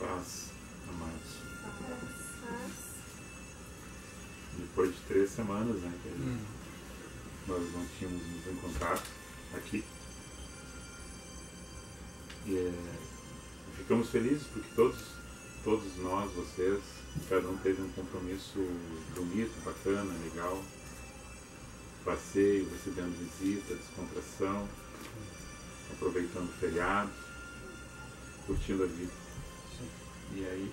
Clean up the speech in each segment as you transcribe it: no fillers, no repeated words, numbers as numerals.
faz, amados? Faz. Depois de 3 semanas, né, que nós não tínhamos nos encontrado aqui. E ficamos felizes porque todos nós, vocês, cada um teve um compromisso bonito, bacana, legal. Passeio, recebendo visita, descontração, aproveitando o feriado, curtindo a vida. Sim. E aí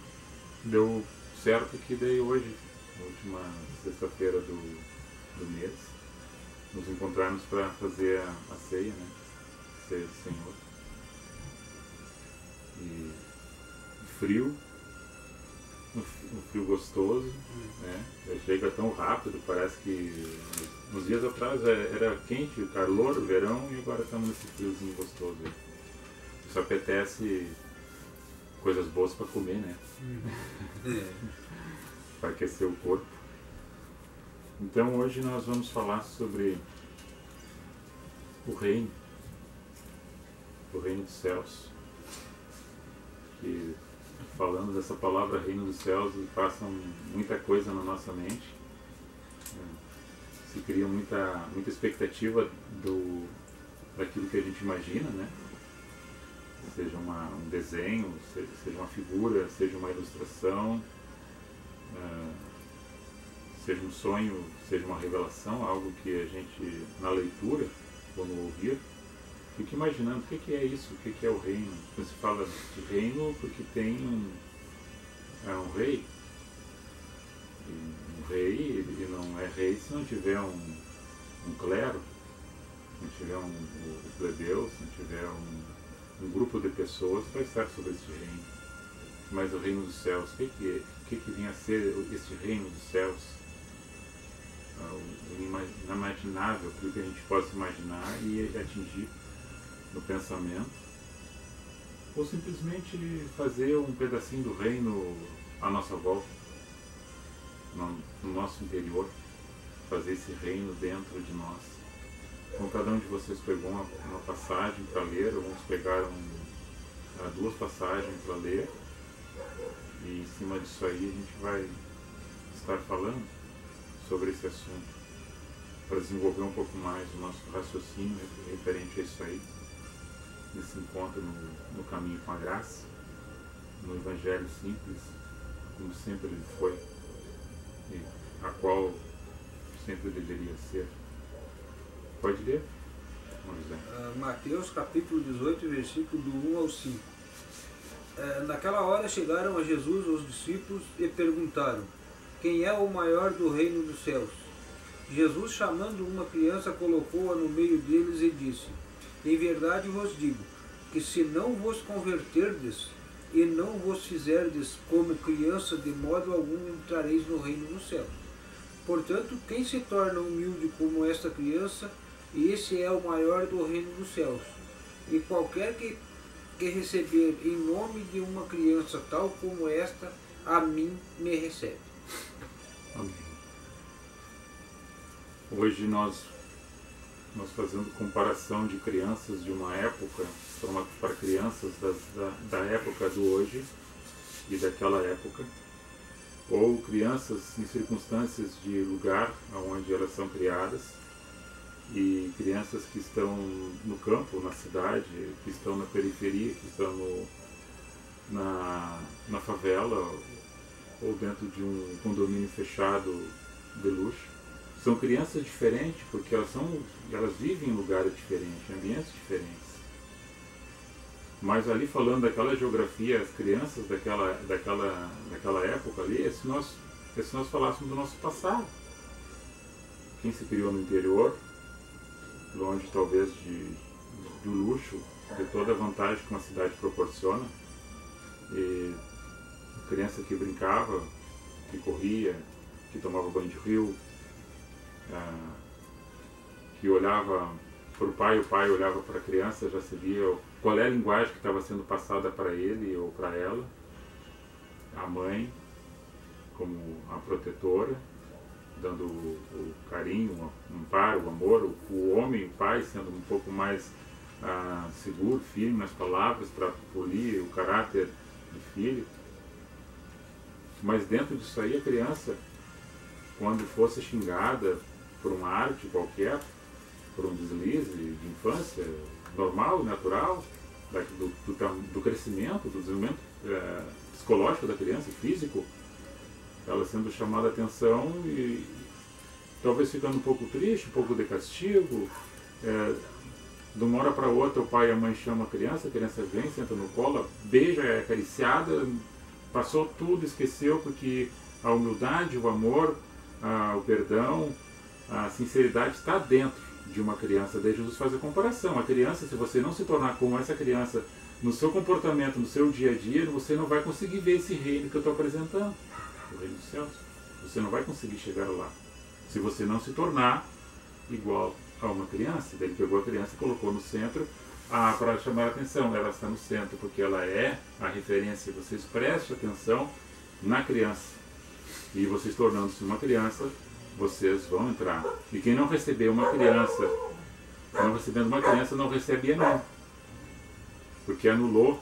deu certo que daí hoje, na última sexta-feira do mês, nos encontrarmos para fazer a ceia, né? Ceia do Senhor. E frio, um frio gostoso, né? Chega tão rápido, parece que nos dias atrás era quente, calor, verão, e agora estamos nesse friozinho gostoso aí. Isso apetece coisas boas para comer, né? Para aquecer o corpo. Então hoje nós vamos falar sobre o reino dos céus. Que, falando dessa palavra reino dos céus, passam muita coisa na nossa mente. Se cria muita expectativa daquilo que a gente imagina, né? Seja um desenho, seja uma figura, seja uma ilustração, seja um sonho, seja uma revelação, algo que a gente, na leitura, ou no ouvir, fica imaginando o que é isso, o que é o reino. Quando se fala de reino, porque tem um rei. E um rei, ele não é rei se não tiver um clero, se não tiver um plebeu, se não tiver um grupo de pessoas para estar sobre este reino. Mas o reino dos céus, o que vinha a ser este reino dos céus? O inimaginável, aquilo que a gente possa imaginar e atingir no pensamento, ou simplesmente fazer um pedacinho do reino à nossa volta, no nosso interior, fazer esse reino dentro de nós. Então cada um de vocês pegou uma passagem para ler, alguns pegaram 2 passagens para ler, e em cima disso aí a gente vai estar falando sobre esse assunto, para desenvolver um pouco mais o nosso raciocínio referente a isso aí, nesse encontro no caminho com a graça, no Evangelho simples, como sempre ele foi, e a qual sempre deveria ser. Pode ler? Vamos ver. Mateus capítulo 18, versículo do 1 ao 5. Naquela hora chegaram a Jesus os discípulos e perguntaram: quem é o maior do reino dos céus? Jesus, chamando uma criança, colocou-a no meio deles e disse: em verdade vos digo, que se não vos converterdes e não vos fizerdes como criança, de modo algum entrareis no reino dos céus. Portanto, quem se torna humilde como esta criança, esse é o maior do reino dos céus. E qualquer que receber em nome de uma criança tal como esta, a mim me recebe. Amém. Hoje nós fazendo comparação de crianças de uma época para crianças da época do hoje e daquela época, ou crianças em circunstâncias de lugar onde elas são criadas, e crianças que estão no campo, na cidade, que estão na periferia, que estão na favela ou dentro de um condomínio fechado de luxo. São crianças diferentes porque elas vivem em lugares diferentes, em ambientes diferentes. Mas ali falando daquela geografia, as crianças daquela época ali, se nós falássemos do nosso passado. Quem se criou no interior, longe talvez do luxo, de toda a vantagem que uma cidade proporciona, e criança que brincava, que corria, que tomava banho de rio, que olhava para o pai olhava para a criança, já sabia qual é a linguagem que estava sendo passada para ele ou para ela, a mãe como a protetora, dando o carinho, o amparo, o amor, o homem, o pai, sendo um pouco mais seguro, firme nas palavras para polir o caráter do filho, Mas dentro disso aí, a criança, quando fosse xingada por uma arte qualquer, por um deslize de infância, normal, natural, do crescimento, do desenvolvimento psicológico da criança, físico, ela sendo chamada a atenção e talvez ficando um pouco triste, um pouco de castigo. De uma hora para outra o pai e a mãe chamam a criança vem, senta no colo, beija, é acariciada, passou tudo, esqueceu, porque a humildade, o amor, o perdão, a sinceridade está dentro de uma criança. Daí Jesus faz a comparação. A criança, se você não se tornar como essa criança no seu comportamento, no seu dia a dia, você não vai conseguir ver esse reino que eu estou apresentando, o reino dos céus. Você não vai conseguir chegar lá se você não se tornar igual a uma criança. Daí ele pegou a criança e colocou no centro para chamar a atenção. Ela está no centro porque ela é a referência. Vocês prestem atenção na criança. E vocês tornando-se uma criança, vocês vão entrar. E quem não receber uma criança, não recebendo uma criança, não recebe a mim. Porque anulou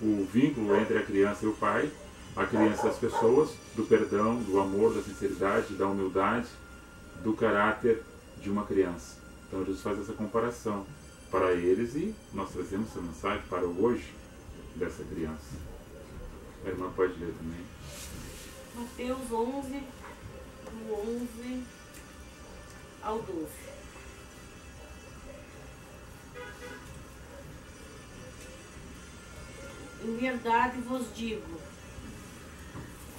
o vínculo entre a criança e o pai, a criança e as pessoas, do perdão, do amor, da sinceridade, da humildade, do caráter de uma criança. Então Jesus faz essa comparação para eles e nós trazemos essa mensagem para o hoje dessa criança. A irmã pode ler também. Mateus 11, do 11 ao 12. Em verdade vos digo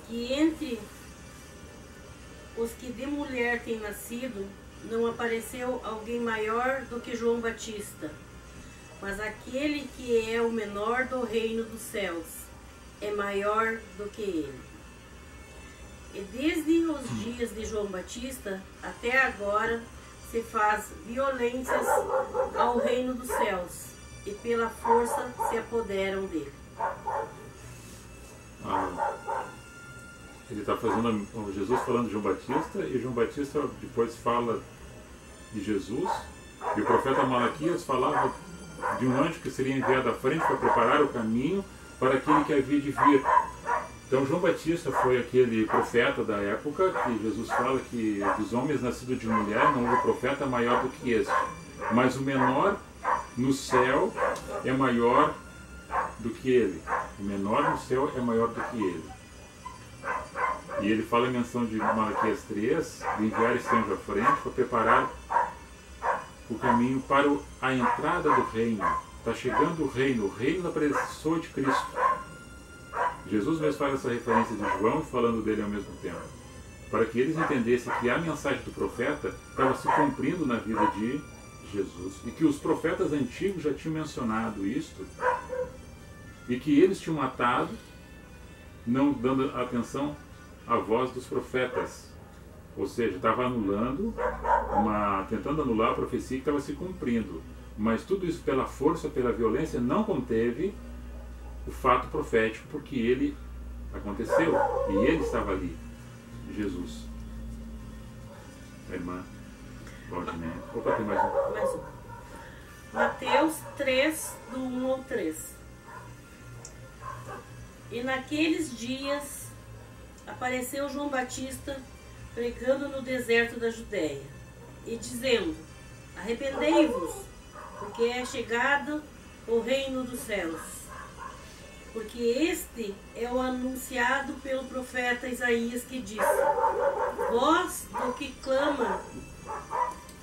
que entre os que de mulher têm nascido, não apareceu alguém maior do que João Batista, mas aquele que é o menor do reino dos céus é maior do que ele. E desde os dias de João Batista até agora se faz violências ao reino dos céus, e pela força se apoderam dele. Ele está fazendo Jesus falando de João Batista, e João Batista depois fala de Jesus, e o profeta Malaquias falava de um anjo que seria enviado à frente para preparar o caminho para aquele que havia de vir. Então João Batista foi aquele profeta da época que Jesus fala que dos homens nascidos de mulher não houve profeta maior do que este, mas o menor no céu é maior do que ele. O menor no céu é maior do que ele. E ele fala em menção de Malaquias 3, de enviar esse anjo à frente para preparar o caminho para a entrada do reino. Está chegando o reino da pessoa de Cristo. Jesus mesmo faz essa referência de João e falando dele ao mesmo tempo, para que eles entendessem que a mensagem do profeta estava se cumprindo na vida de Jesus, e que os profetas antigos já tinham mencionado isto, e que eles tinham matado, não dando atenção à voz dos profetas, ou seja, estava anulando, tentando anular a profecia que estava se cumprindo, mas tudo isso pela força, pela violência, não conteve o fato profético, porque ele aconteceu, e ele estava ali, Jesus. A irmã Valdinei. Opa, tem mais um. Mais um. Mateus 3, do 1 ao 3. E naqueles dias apareceu João Batista pregando no deserto da Judéia e dizendo: arrependei-vos, porque é chegado o reino dos céus. Porque este é o anunciado pelo profeta Isaías, que disse: voz do que clama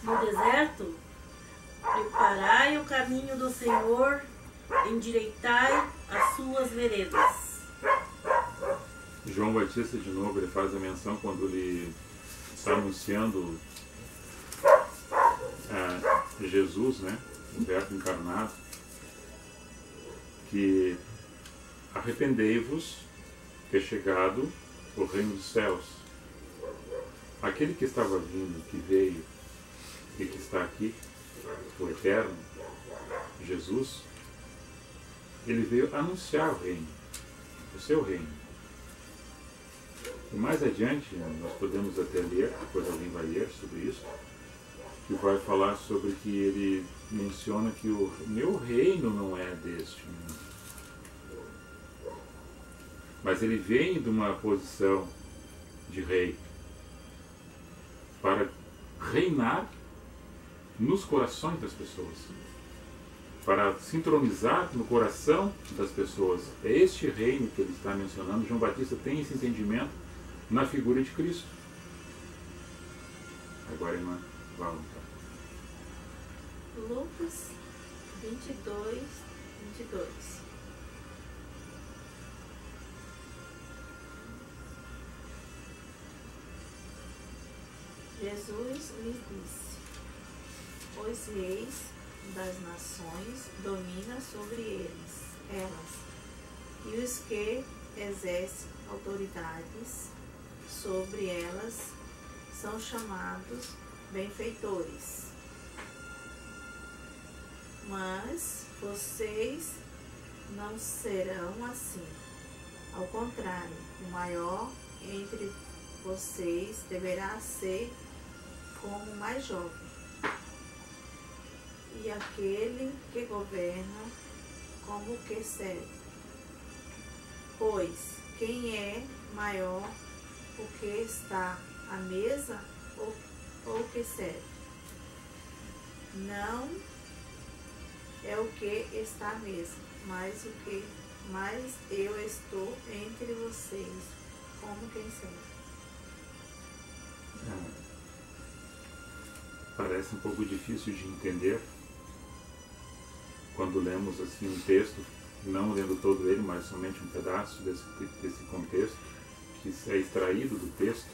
no deserto, preparai o caminho do Senhor, endireitai as suas veredas. João Batista, de novo, ele faz a menção quando ele está anunciando Jesus, né, o Verbo encarnado, que arrependei-vos, que é chegado o reino dos céus. Aquele que estava vindo, que veio e que está aqui, o Eterno, Jesus, ele veio anunciar o reino, o seu reino. E mais adiante, nós podemos até ler, depois alguém vai ler sobre isso, que vai falar sobre que ele menciona que o meu reino não é deste mundo. mas ele vem de uma posição de rei para reinar nos corações das pessoas, para se entronizar no coração das pessoas. É este reino que ele está mencionando. João Batista tem esse entendimento na figura de Cristo. Agora, irmã, vamos. Lucas 22, 22. Jesus lhes disse: os reis das nações dominam sobre elas, e os que exercem autoridades sobre elas são chamados benfeitores. Mas vocês não serão assim. Ao contrário, o maior entre vocês deverá ser como o mais jovem, e aquele que governa como que serve. Pois quem é maior, o que está à mesa ou o que serve? Não é o que está à mesa, mas eu estou entre vocês como quem serve. Parece um pouco difícil de entender quando lemos assim um texto, não lendo todo ele, mas somente um pedaço desse contexto que é extraído do texto.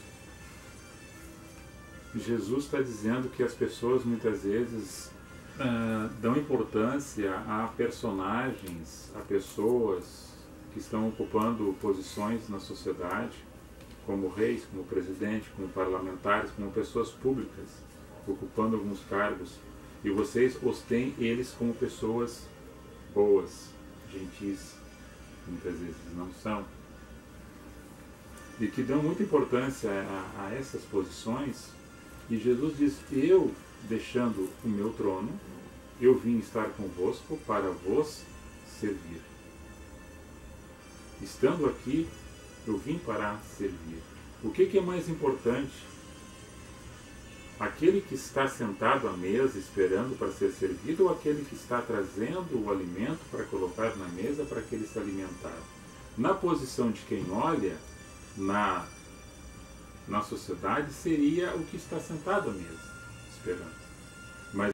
Jesus está dizendo que as pessoas muitas vezes dão importância a personagens, a pessoas que estão ocupando posições na sociedade, como reis, como presidente, como parlamentares, como pessoas públicas, ocupando alguns cargos, e vocês os têm eles como pessoas boas, gentis, muitas vezes não são, e que dão muita importância a essas posições. E Jesus diz: eu, deixando o meu trono, eu vim estar convosco para vos servir. Estando aqui, eu vim para servir. O que é mais importante? Aquele que está sentado à mesa esperando para ser servido, ou aquele que está trazendo o alimento para colocar na mesa para que ele se alimentar? Na posição de quem olha, na sociedade, seria o que está sentado à mesa esperando. Mas